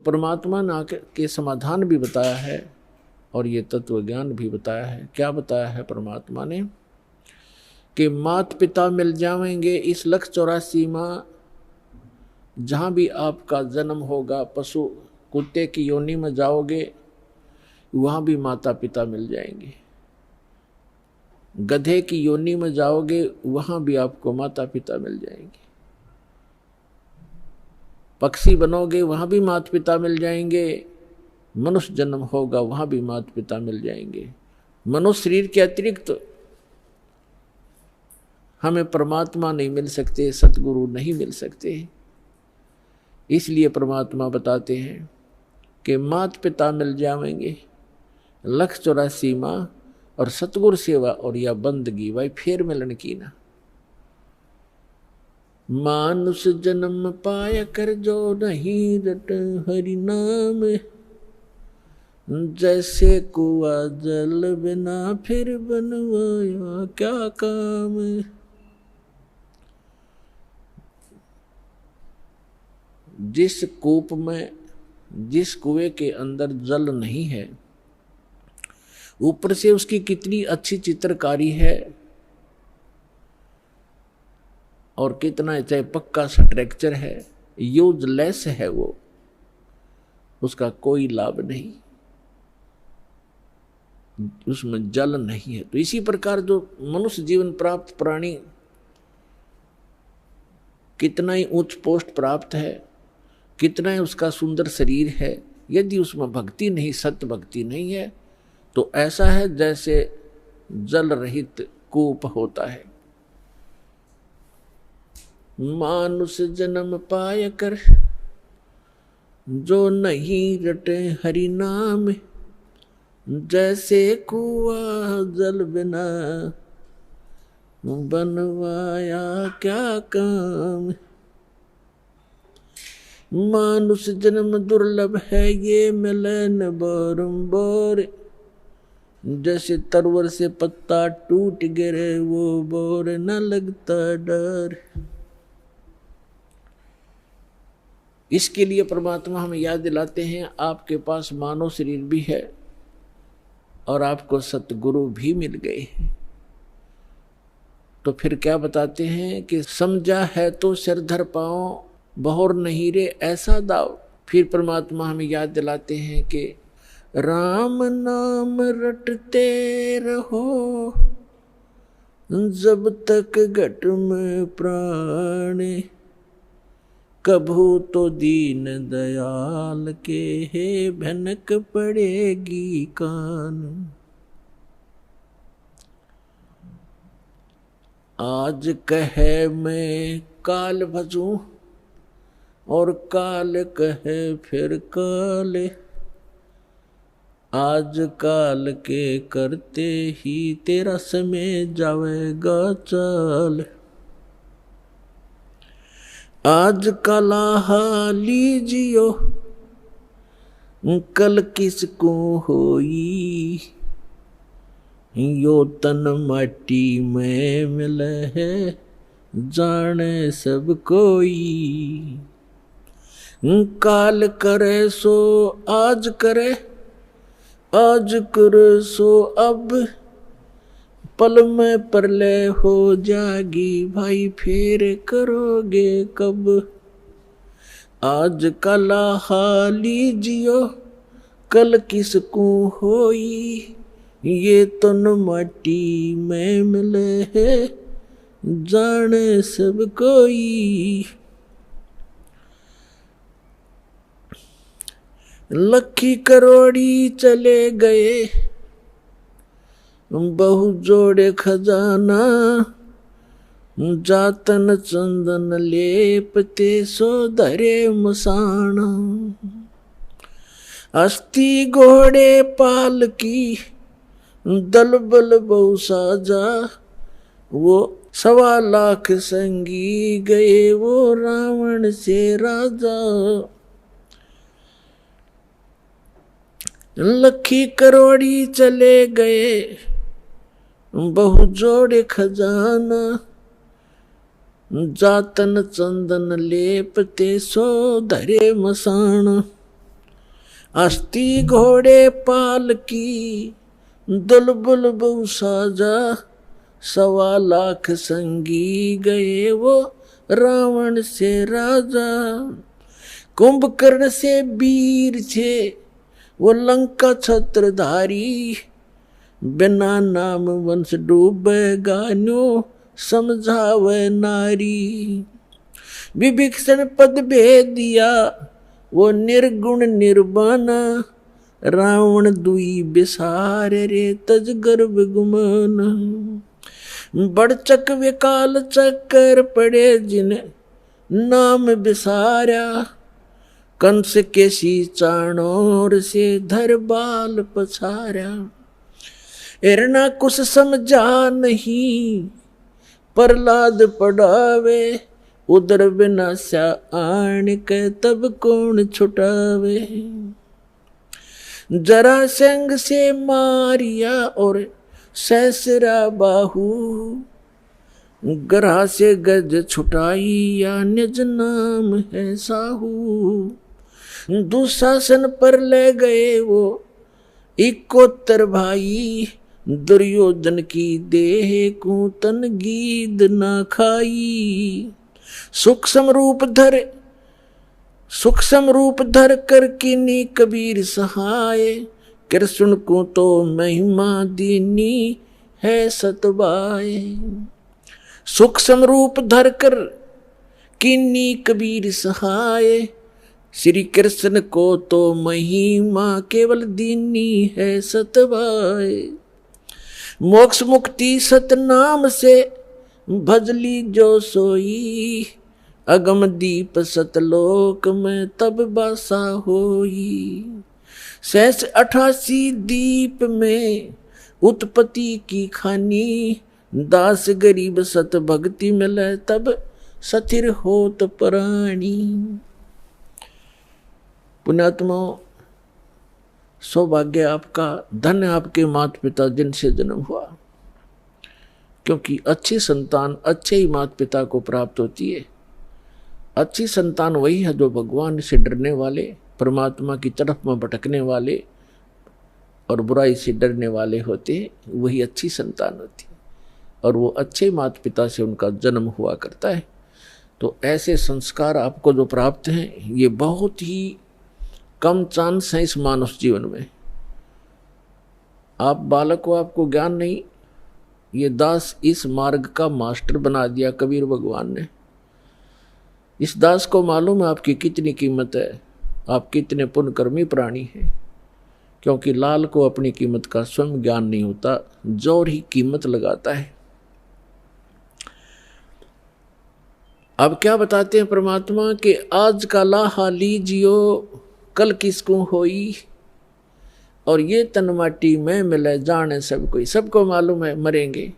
परमात्मा ने आके के समाधान भी बताया है और ये तत्व ज्ञान भी बताया है। क्या बताया है परमात्मा ने कि माता पिता मिल जाएंगे इस 184 माह, जहाँ भी आपका जन्म होगा, पशु कुत्ते की योनि में जाओगे वहाँ भी माता पिता मिल जाएंगे, गधे की योनि में जाओगे वहाँ भी आपको माता पिता मिल जाएंगे, पक्षी बनोगे वहाँ भी माता पिता मिल जाएंगे, मनुष्य जन्म होगा वहाँ भी माता पिता मिल जाएंगे। मनुष्य शरीर के अतिरिक्त हमें परमात्मा नहीं मिल सकते, सतगुरु नहीं मिल सकते। इसलिए परमात्मा बताते हैं कि माता पिता मिल जाएंगे 184 माह और सतगुरु सेवा और या बंदगी भाई फिर मिलन की ना। मानुष जन्म पाया कर जो नहीं रट हरि नाम, जैसे कुआ जल बिना फिर बनवाया क्या काम। जिस कूप में, जिस कुएं के अंदर जल नहीं है, ऊपर से उसकी कितनी अच्छी चित्रकारी है और कितना चाहे पक्का स्ट्रक्चर है, यूजलेस है वो, उसका कोई लाभ नहीं, उसमें जल नहीं है। तो इसी प्रकार जो मनुष्य जीवन प्राप्त प्राणी कितना ही उच्च पोस्ट प्राप्त है, कितना ही उसका सुंदर शरीर है, यदि उसमें भक्ति नहीं, सत्य भक्ति नहीं है तो ऐसा है जैसे जल रहित कूप होता है। मानुष जन्म पाय कर जो नहीं रटे हरि नाम, जैसे कुआ जल बिना बनवाया क्या काम। मानुष जन्म दुर्लभ है ये मिले न बारंबार, जैसे तरवर से पत्ता टूट गिरे वो बोर न लगता डर। इसके लिए परमात्मा हमें याद दिलाते हैं आपके पास मानव शरीर भी है और आपको सतगुरु भी मिल गए हैं। तो फिर क्या बताते हैं कि समझा है तो सिर धर पाओ, बहुर नहीं रे ऐसा दाव। फिर परमात्मा हमें याद दिलाते हैं कि राम नाम रटते रहो जब तक घट में प्राण, कभू तो दीन दयाल के है भनक पड़ेगी कान। आज कहे मैं काल भजूं और काल कहे फिर काल, आज काल के करते ही तेरा समय जावेगा चाल। आज कला लीजियो कल किसको होई, यो तन माटी में मिले है जाने सब कोई। काल करे सो आज करे, आज करे सो अब, पल में प्रलय हो जागी भाई फिर करोगे कब। आज कला लीजियो कल किसको होई, ये तन माटी में मिले है जाने सब कोई। लखी करोड़ी चले गए बहु जोड़े खजाना, जातन चंदन लेपते सो धरे मसाना। अस्थि घोड़े पाल की दल बल बहु साजा, वो 1.25 लाख संगी गए वो रावण से राजा। लखी करोड़ी चले गए बहु जोड़े खजाना, जातन चंदन लेपते सो धरे मसाना। अस्ति घोड़े पाल की दुलबुल बहु साजा, 1.25 संगी गए वो रावण से राजा। कुंभकर्ण से वीर छे वो लंका छत्रधारी, बिना नाम वंश डूबेगा न्यो समझावे नारी। विभीषण पद भेदिया वो निर्गुण निर्वाणा, रावण दुई बिसार रे तज गर्भ गुमाना। बड़चक विकाल चक्कर पड़े जिन नाम बिसारा, कंस के सी चाणोर से धर बाल पछारा। हिरणा कुछ समझा नहीं प्रहलाद पढ़ावे, उदर विनाशा आण के तब कौन छुटावे। जरासंध से मारिया और सहसरा बाहु, ग्रह से गज छुटाई या निज नाम है साहू। दुशासन पर ले गए वो 71 भाई, दुर्योधन की देह को तन गीद ना खाई। सूक्ष्म रूप धर कर किनी कबीर सहाय, कृष्ण को तो महिमा दीनी है सतबाय। सूक्ष्म रूप धर कर किनी कबीर सहाय, श्री कृष्ण को तो महिमा केवल दीनी है सतबाय। मोक्ष मुक्ति सतनाम से भजली जो सोई, अगम दीप सतलोक में तब बासा होई। 88 दीप में उत्पत्ति की खानी, दास गरीब सत भक्ति मिले तब सथिर होत प्राणी। पुण्यात्मा, सौभाग्य आपका, धन्य आपके माता पिता जिनसे जन्म हुआ, क्योंकि अच्छी संतान अच्छे ही माता पिता को प्राप्त होती है। अच्छी संतान वही है जो भगवान से डरने वाले, परमात्मा की तरफ में भटकने वाले और बुराई से डरने वाले होते हैं, वही अच्छी संतान होती है। और वो अच्छे माता पिता से उनका जन्म हुआ करता है। तो ऐसे संस्कार आपको जो प्राप्त हैं, ये बहुत ही कम चांस है इस मानव जीवन में। आप बालक को, आपको ज्ञान नहीं, ये दास इस मार्ग का मास्टर बना दिया कबीर भगवान ने। इस दास को मालूम है आपकी कितनी कीमत है, आप कितने पुण्यकर्मी प्राणी हैं, क्योंकि लाल को अपनी कीमत का स्वयं ज्ञान नहीं होता, जोर ही कीमत लगाता है। अब क्या बताते हैं परमात्मा कि आज का लाहा लीजियो कल किसको होई, और ये तन माटी में मिले जाने सब कोई। सबको मालूम है मरेंगे,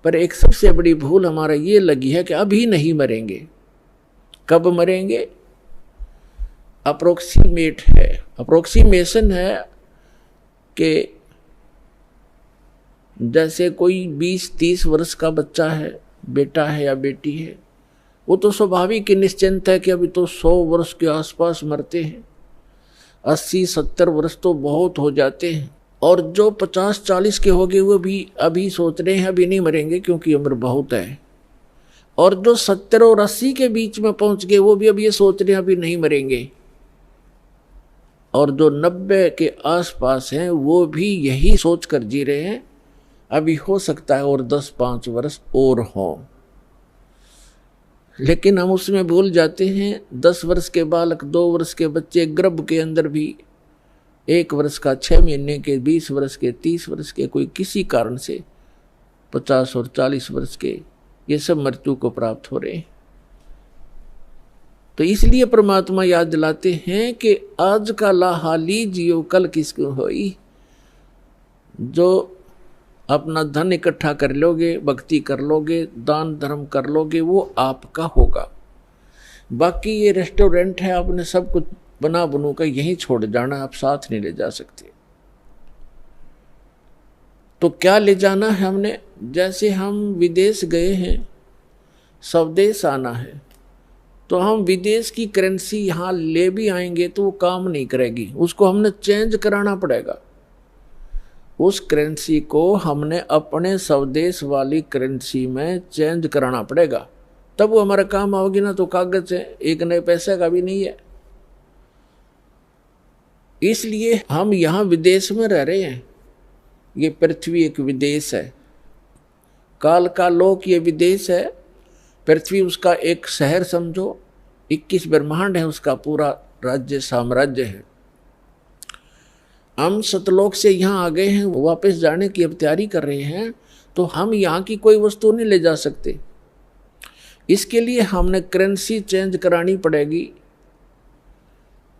पर एक सबसे बड़ी भूल हमारा ये लगी है कि अभी नहीं मरेंगे। कब मरेंगे? अप्रोक्सीमेट है, अप्रोक्सीमेशन है कि जैसे कोई 20-30 वर्ष का बच्चा है, बेटा है या बेटी है, वो तो स्वाभाविक ही निश्चिंत है कि अभी तो 100 वर्ष के आसपास मरते हैं। 80-70 वर्ष तो बहुत हो जाते हैं, और जो 50-40 के हो गए वो भी अभी सोच रहे हैं अभी नहीं मरेंगे क्योंकि उम्र बहुत है। और जो 70 और 80 के बीच में पहुंच गए वो भी अब ये सोच रहे हैं अभी नहीं मरेंगे। और जो 90 के आसपास हैं वो भी यही सोच कर जी रहे हैं अभी हो सकता है और 10-5 वर्ष और हों। लेकिन हम उसमें भूल जाते हैं 10 वर्ष के बालक, 2 वर्ष के बच्चे गर्भ के अंदर भी, 1 वर्ष का 6 महीने के, 20 वर्ष के, 30 वर्ष के, कोई किसी कारण से 50 और 40 वर्ष के, ये सब मृत्यु को प्राप्त हो रहे हैं। तो इसलिए परमात्मा याद दिलाते हैं कि आज का लाहा लीजियो कल किसको होई। जो अपना धन इकट्ठा कर लोगे, भक्ति कर लोगे, दान धर्म कर लोगे, वो आपका होगा। बाकी ये रेस्टोरेंट है, आपने सब कुछ बना बनू कर यहीं छोड़ जाना, आप साथ नहीं ले जा सकते। तो क्या ले जाना है हमने? जैसे हम विदेश गए हैं, स्वदेश आना है, तो हम विदेश की करेंसी यहाँ ले भी आएंगे तो वो काम नहीं करेगी, उसको हमने चेंज कराना पड़ेगा। उस करेंसी को हमने अपने स्वदेश वाली करेंसी में चेंज कराना पड़ेगा, तब वो हमारा काम आओगी ना। तो कागज है, एक नए पैसे का भी नहीं है। इसलिए हम यहाँ विदेश में रह रहे हैं। ये पृथ्वी एक विदेश है, काल का लोक ये विदेश है। पृथ्वी उसका एक शहर समझो, 21 ब्रह्मांड है उसका पूरा राज्य साम्राज्य है। हम सतलोक से यहाँ आ गए हैं, वापस जाने की अब तैयारी कर रहे हैं, तो हम यहाँ की कोई वस्तु नहीं ले जा सकते। इसके लिए हमने करेंसी चेंज करानी पड़ेगी।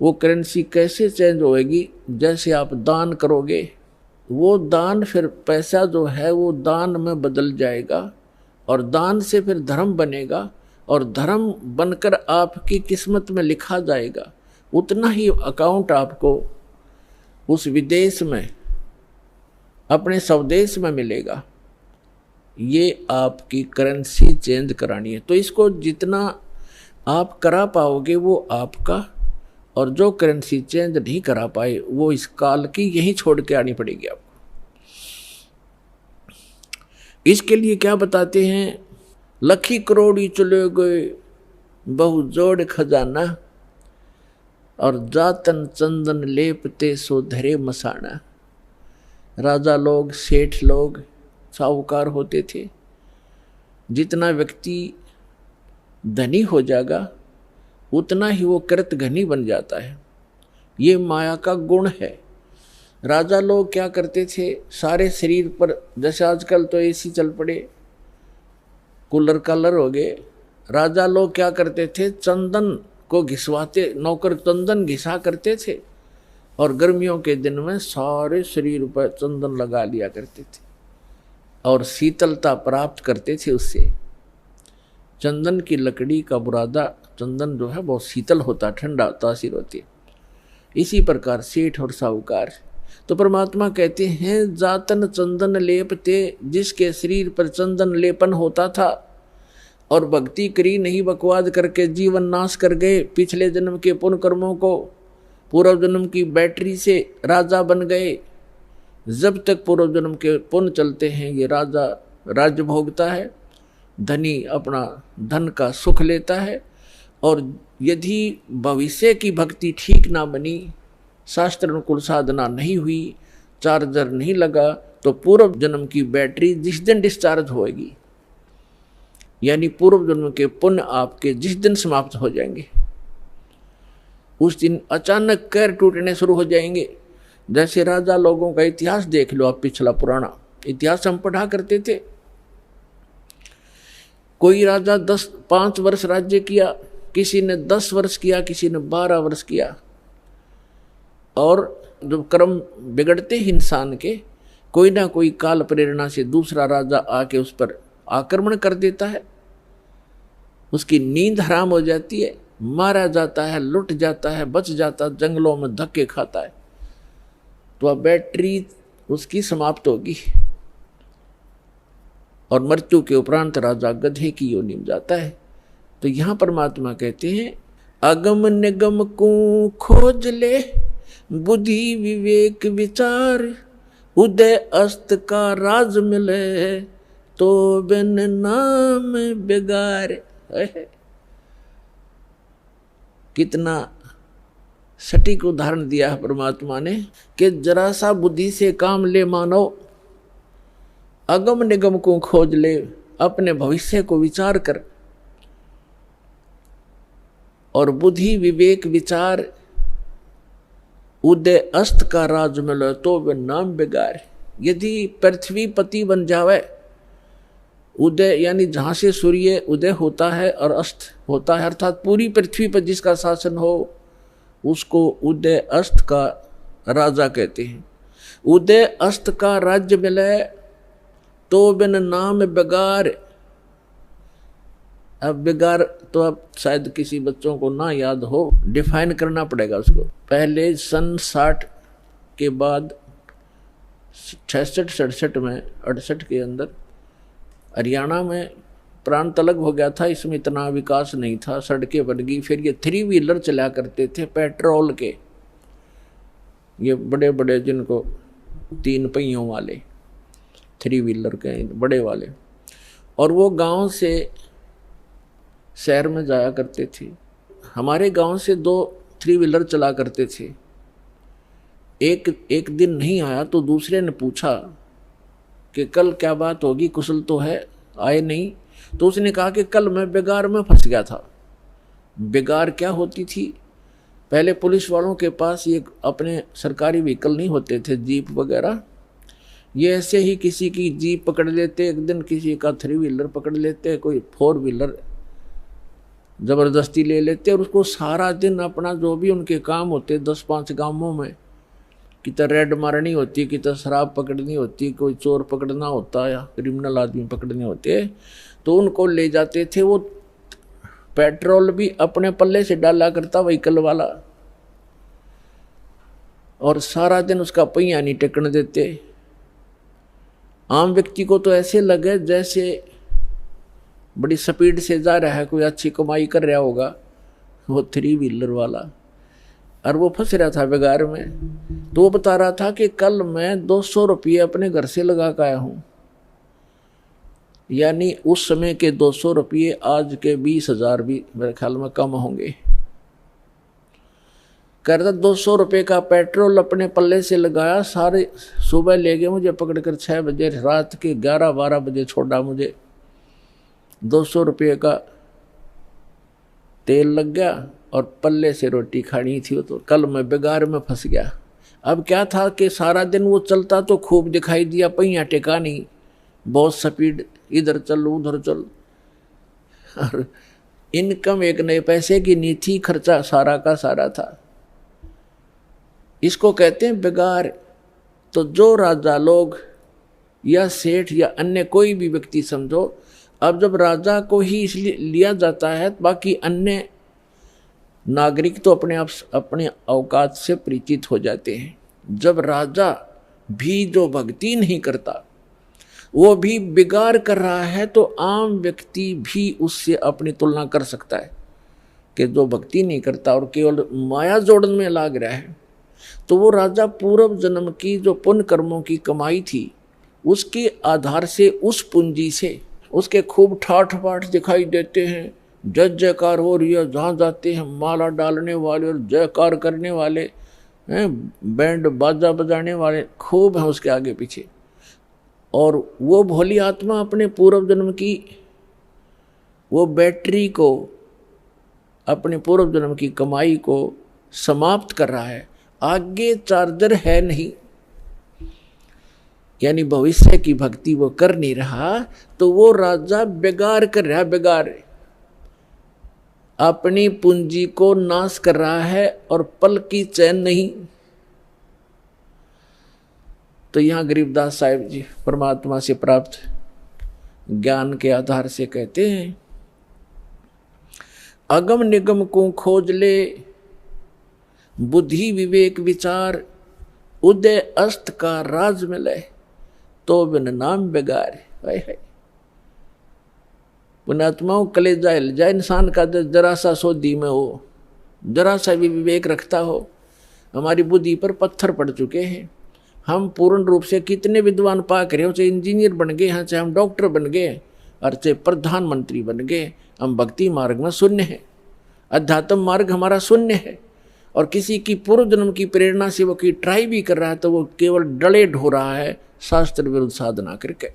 वो करेंसी कैसे चेंज होएगी? जैसे आप दान करोगे, वो दान फिर पैसा जो है वो दान में बदल जाएगा, और दान से फिर धर्म बनेगा, और धर्म बनकर आपकी किस्मत में लिखा जाएगा। उतना ही अकाउंट आपको उस विदेश में, अपने स्वदेश में मिलेगा। ये आपकी करेंसी चेंज करानी है। तो इसको जितना आप करा पाओगे वो आपका, और जो करेंसी चेंज नहीं करा पाए वो इस काल की यहीं छोड़ के आनी पड़ेगी आपको। इसके लिए क्या बताते हैं? लखी करोड़ी चले गए बहु जोड़ खजाना, और जातन चंदन लेपते सो धरे मसाना। राजा लोग, सेठ लोग, साहूकार होते थे। जितना व्यक्ति धनी हो जाएगा उतना ही वो कृत घनी बन जाता है। ये माया का गुण है। राजा लोग क्या करते थे? सारे शरीर पर, जैसे आजकल तो एसी चल पड़े, कूलर कालर हो गए। राजा लोग क्या करते थे? चंदन को घिसवाते, नौकर चंदन घिसा करते थे, और गर्मियों के दिन में सारे शरीर पर चंदन लगा लिया करते थे, और शीतलता प्राप्त करते थे उससे। चंदन की लकड़ी का बुरादा, चंदन जो है बहुत शीतल होता, ठंडा तासीर होती है। इसी प्रकार सेठ और साहूकार। तो परमात्मा कहते हैं जातन चंदन लेपते, जिसके शरीर पर चंदन लेपन होता था और भक्ति करी नहीं, बकवाद करके जीवन नाश कर गए, पिछले जन्म के पुण्य कर्मों को पूर्व जन्म की बैटरी से राजा बन गए। जब तक पूर्व जन्म के पुण्य चलते हैं ये राजा राज्य भोगता है, धनी अपना धन का सुख लेता है। और यदि भविष्य की भक्ति ठीक ना बनी, शास्त्र अनुकूल साधना नहीं हुई, चार्जर नहीं लगा, तो पूर्व जन्म की बैटरी जिस दिन डिस्चार्ज होएगी, यानी पूर्व जन्म के पुण्य आपके जिस दिन समाप्त हो जाएंगे, उस दिन अचानक कैर टूटने शुरू हो जाएंगे। जैसे राजा लोगों का इतिहास देख लो आप, पिछला पुराना इतिहास हम पढ़ा करते थे। कोई राजा 5 वर्ष राज्य किया, किसी ने 10 वर्ष किया, किसी ने 12 वर्ष किया। और जब कर्म बिगड़ते ही इंसान के, कोई ना कोई काल प्रेरणा से दूसरा राजा आके उस पर आक्रमण कर देता है, उसकी नींद हराम हो जाती है, मारा जाता है, लुट जाता है, बच जाता, जंगलों में धक्के खाता है, तो अब बैटरी उसकी समाप्त होगी। और मृत्यु के उपरांत राजा गधे की योनि में जाता है। तो यहाँ परमात्मा कहते हैं अगम निगम को खोज ले, बुद्धि विवेक विचार, उदय अस्त का राज मिले, तो बिन नाम बेगार। कितना सटीक उदाहरण दिया है परमात्मा ने कि जरा सा बुद्धि से काम ले मानव, अगम निगम को खोज ले, अपने भविष्य को विचार कर, और बुद्धि विवेक विचार, उदय अस्त का राज मिले, तो वे नाम बेगार। यदि पृथ्वी पति बन जावे, उदय यानी जहाँ से सूर्य उदय होता है और अस्त होता है, अर्थात पूरी पृथ्वी पर जिसका शासन हो, उसको उदय अस्त का राजा कहते हैं। उदय अस्त का राज्य मिले तो बिन नाम बेगार। अब बेगार तो अब शायद किसी बच्चों को ना याद हो, डिफाइन करना पड़ेगा उसको। पहले सन 60 के बाद 66-67 में 68 के अंदर हरियाणा में प्रांत अलग हो गया था, इसमें इतना विकास नहीं था, सड़कें बन गई। फिर ये 3 व्हीलर चला करते थे पेट्रोल के, ये बड़े बड़े जिनको 3 पहियों वाले 3 व्हीलर के बड़े वाले, और वो गांव से शहर में जाया करते थे। हमारे गांव से 2 3 व्हीलर चला करते थे। एक दिन नहीं आया तो दूसरे ने पूछा कि कल क्या बात होगी, कुशल तो है, आए नहीं? तो उसने कहा कि कल मैं बिगार में फंस गया था। बिगार क्या होती थी? पहले पुलिस वालों के पास ये अपने सरकारी व्हीकल नहीं होते थे, जीप वगैरह। ये ऐसे ही किसी की जीप पकड़ लेते, एक दिन किसी का 3 व्हीलर पकड़ लेते, कोई 4 व्हीलर ज़बरदस्ती ले लेते, और उसको सारा दिन अपना जो भी उनके काम होते 10-5 गांवों में, कितना रेड मारनी होती, कितना शराब पकड़नी होती, कोई चोर पकड़ना होता या क्रिमिनल आदमी पकड़ने होते, तो उनको ले जाते थे। वो पेट्रोल भी अपने पल्ले से डाला करता व्हीकल वाला, और सारा दिन उसका पहिया नहीं टेकने देते। आम व्यक्ति को तो ऐसे लगे जैसे बड़ी स्पीड से जा रहा है, कोई अच्छी कमाई कर रहा होगा वो 3 व्हीलर वाला, और वो फंस रहा था बिगार में। तो वो बता रहा था कि कल मैं 200 रुपये अपने घर से लगा कर आया हूँ, यानी उस समय के 200 रुपये आज के 20,000 भी मेरे ख्याल में कम होंगे। कहता 200 रुपये का पेट्रोल अपने पल्ले से लगाया, सारे सुबह ले गए मुझे पकड़कर 6 बजे, रात के 11-12 बजे छोड़ा मुझे। 200 रुपये का तेल लग गया और पल्ले से रोटी खानी थी। तो कल मैं बिगार में फंस गया। अब क्या था कि सारा दिन वो चलता तो खूब दिखाई दिया, पहिया टेका नहीं, बहुत स्पीड, इधर चल उधर चल, और इनकम 1 नए पैसे की नहीं थी, खर्चा सारा का सारा था। इसको कहते हैं बिगार। तो जो राजा लोग या सेठ या अन्य कोई भी व्यक्ति समझो, अब जब राजा को ही इसलिए लिया जाता है, बाकी अन्य नागरिक तो अपने आप अपने औकात से परिचित हो जाते हैं। जब राजा भी जो भक्ति नहीं करता, वो भी बिगाड़ कर रहा है, तो आम व्यक्ति भी उससे अपनी तुलना कर सकता है कि जो भक्ति नहीं करता और केवल माया जोड़न में लाग रहा है, तो वो राजा पूर्व जन्म की जो पुण्य कर्मों की कमाई थी, उसके आधार से, उस पूंजी से उसके खूब ठाठ बाट दिखाई देते हैं, जय जयकार हो रही है, जहाँ जाते हैं माला डालने वाले और जयकार करने वाले हैं, बैंड बाजा बजाने वाले खूब हैं उसके आगे पीछे। और वो भोली आत्मा अपने पूर्व जन्म की वो बैटरी को, अपने पूर्व जन्म की कमाई को समाप्त कर रहा है, आगे चार्जर है नहीं, यानी भविष्य की भक्ति वो कर नहीं रहा। तो वो राजा बेगार कर रहा, बेगार अपनी पूंजी को नाश कर रहा है और पल की चैन नहीं। तो यहां गरीबदास साहिब जी परमात्मा से प्राप्त ज्ञान के आधार से कहते हैं, अगम निगम को खोज ले, बुद्धि विवेक विचार, उदय अस्त का राज मिले, तो बिन नाम बेगार। पुण्यात्माओं, कलेजा हिल जाए इंसान का, जरा सा सोधी में हो, जरा सा भी विवेक रखता हो। हमारी बुद्धि पर पत्थर पड़ चुके हैं। हम पूर्ण रूप से कितने विद्वान पाक रहे हो, चाहे इंजीनियर बन गए हैं, चाहे हम डॉक्टर बन गए, और चाहे प्रधानमंत्री बन गए, हम भक्ति मार्ग में शून्य है। अध्यात्म मार्ग हमारा शून्य है। और किसी की पूर्व जन्म की प्रेरणा से वो की ट्राई भी कर रहा है, तो वो केवल डले ढो रहा है शास्त्र विरुद्ध साधना करके।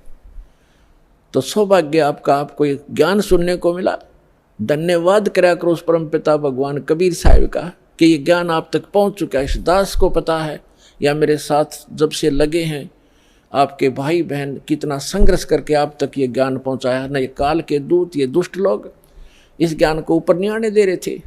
तो सौभाग्य आपका, आपको ये ज्ञान सुनने को मिला। धन्यवाद करा करो उस परम पिता भगवान कबीर साहिब का कि ये ज्ञान आप तक पहुंच चुका है। इस दास को पता है, या मेरे साथ जब से लगे हैं आपके भाई बहन, कितना संघर्ष करके आप तक ये ज्ञान पहुंचाया। न ये काल के दूत, ये दुष्ट लोग इस ज्ञान को ऊपर नहीं आने दे रहे थे।